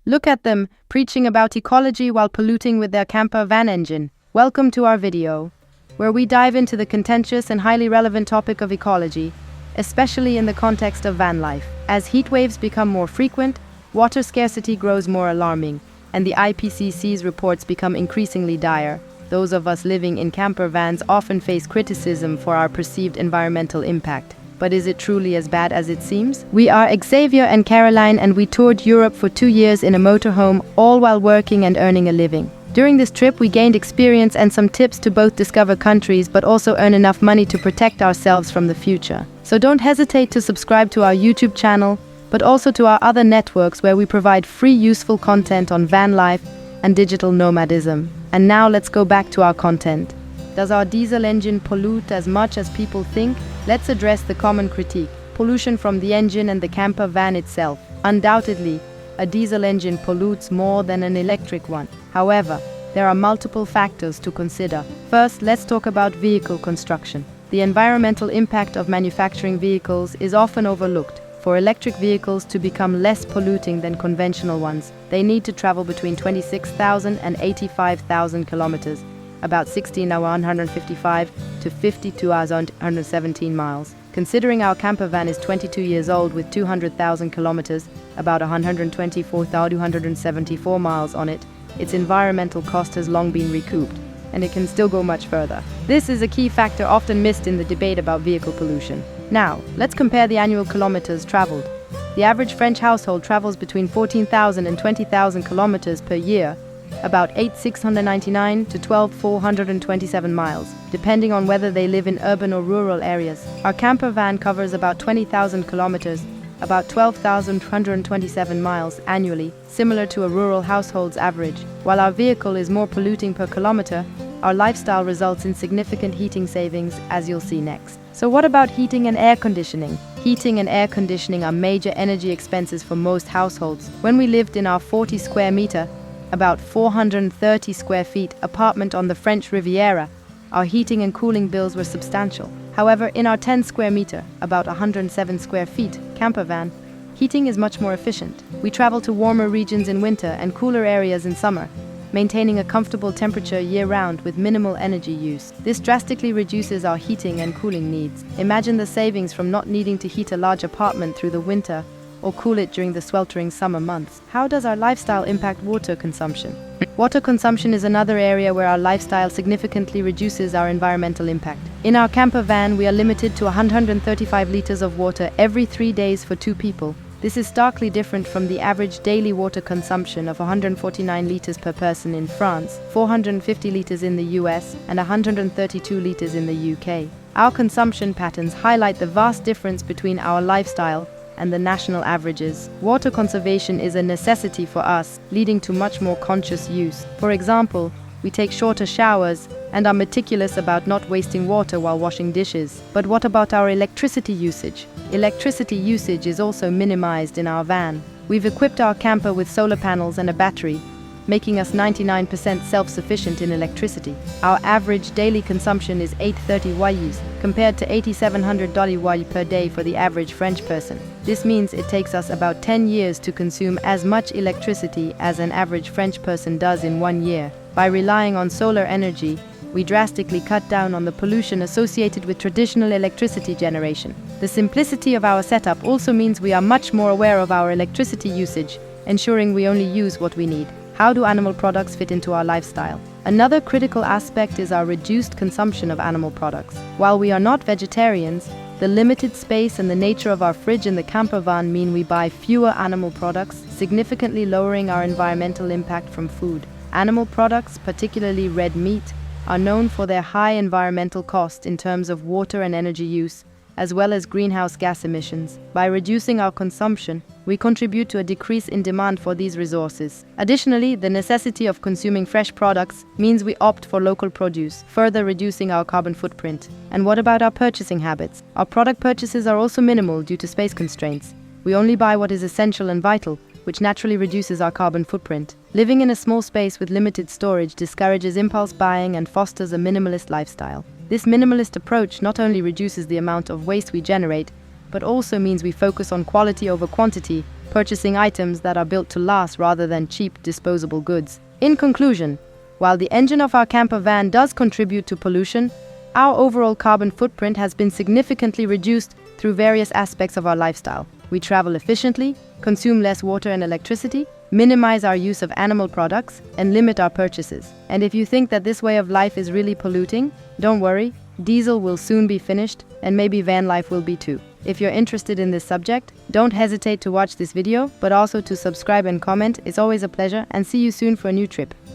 Look at them, preaching about ecology while polluting with their camper van engine. Welcome to our video, where we dive into the contentious and highly relevant topic of ecology, especially in the context of van life. As heat waves become more frequent, water scarcity grows more alarming, and the IPCC's reports become increasingly dire. Those of us living in camper vans often face criticism for our perceived environmental impact. But is it truly as bad as it seems? We are Xavier and Caroline, and we toured Europe for 2 years in a motorhome, all while working and earning a living. During this trip, we gained experience and some tips to both discover countries but also earn enough money to protect ourselves from the future. So don't hesitate to subscribe to our YouTube channel, but also to our other networks where we provide free useful content on van life and digital nomadism. And now let's go back to our content. Does our diesel engine pollute as much as people think? Let's address the common critique: pollution from the engine and the camper van itself. Undoubtedly, a diesel engine pollutes more than an electric one. However, there are multiple factors to consider. First, let's talk about vehicle construction. The environmental impact of manufacturing vehicles is often overlooked. For electric vehicles to become less polluting than conventional ones, they need to travel between 26,000 and 85,000 kilometers, about 155 to 117 miles. Considering our camper van is 22 years old with 200,000 kilometers, about 124,274 miles on it, its environmental cost has long been recouped, and it can still go much further. This is a key factor often missed in the debate about vehicle pollution. Now, let's compare the annual kilometers traveled. The average French household travels between 14,000 and 20,000 kilometers per year, about 8,699 to 12,427 miles, depending on whether they live in urban or rural areas. Our camper van covers about 20,000 kilometers, about 12,127 miles annually, similar to a rural household's average. While our vehicle is more polluting per kilometer, our lifestyle results in significant heating savings, as you'll see next. So what about heating and air conditioning? Heating and air conditioning are major energy expenses for most households. When we lived in our 40 square meter, about 430 square feet apartment on the French Riviera, our heating and cooling bills were substantial. However, in our 10 square meter, about 107 square feet, camper van, heating is much more efficient. We travel to warmer regions in winter and cooler areas in summer, maintaining a comfortable temperature year-round with minimal energy use. This drastically reduces our heating and cooling needs. Imagine the savings from not needing to heat a large apartment through the winter or cool it during the sweltering summer months. How does our lifestyle impact water consumption? Water consumption is another area where our lifestyle significantly reduces our environmental impact. In our camper van, we are limited to 135 liters of water every 3 days for 2 people. This is starkly different from the average daily water consumption of 149 liters per person in France, 450 liters in the US, and 132 liters in the UK. Our consumption patterns highlight the vast difference between our lifestyle and the national averages. Water conservation is a necessity for us, leading to much more conscious use. For example, we take shorter showers and are meticulous about not wasting water while washing dishes. But what about our electricity usage? Electricity usage is also minimized in our van. We've equipped our camper with solar panels and a battery, making us 99% self-sufficient in electricity. Our average daily consumption is 830 Ys, compared to 8,700 Ys per day for the average French person. This means it takes us about 10 years to consume as much electricity as an average French person does in 1 year. By relying on solar energy, we drastically cut down on the pollution associated with traditional electricity generation. The simplicity of our setup also means we are much more aware of our electricity usage, ensuring we only use what we need. How do animal products fit into our lifestyle? Another critical aspect is our reduced consumption of animal products. While we are not vegetarians, the limited space and the nature of our fridge in the camper van mean we buy fewer animal products, significantly lowering our environmental impact from food. Animal products, particularly red meat, are known for their high environmental cost in terms of water and energy use, as well as greenhouse gas emissions. By reducing our consumption, we contribute to a decrease in demand for these resources. Additionally, the necessity of consuming fresh products means we opt for local produce, further reducing our carbon footprint. And what about our purchasing habits? Our product purchases are also minimal due to space constraints. We only buy what is essential and vital, which naturally reduces our carbon footprint. Living in a small space with limited storage discourages impulse buying and fosters a minimalist lifestyle. This minimalist approach not only reduces the amount of waste we generate, but also means we focus on quality over quantity, purchasing items that are built to last rather than cheap, disposable goods. In conclusion, while the engine of our camper van does contribute to pollution, our overall carbon footprint has been significantly reduced through various aspects of our lifestyle. We travel efficiently, consume less water and electricity, minimize our use of animal products, and limit our purchases. And if you think that this way of life is really polluting, don't worry, diesel will soon be finished, and maybe van life will be too. If you're interested in this subject, don't hesitate to watch this video, but also to subscribe and comment. It's always a pleasure, and see you soon for a new trip.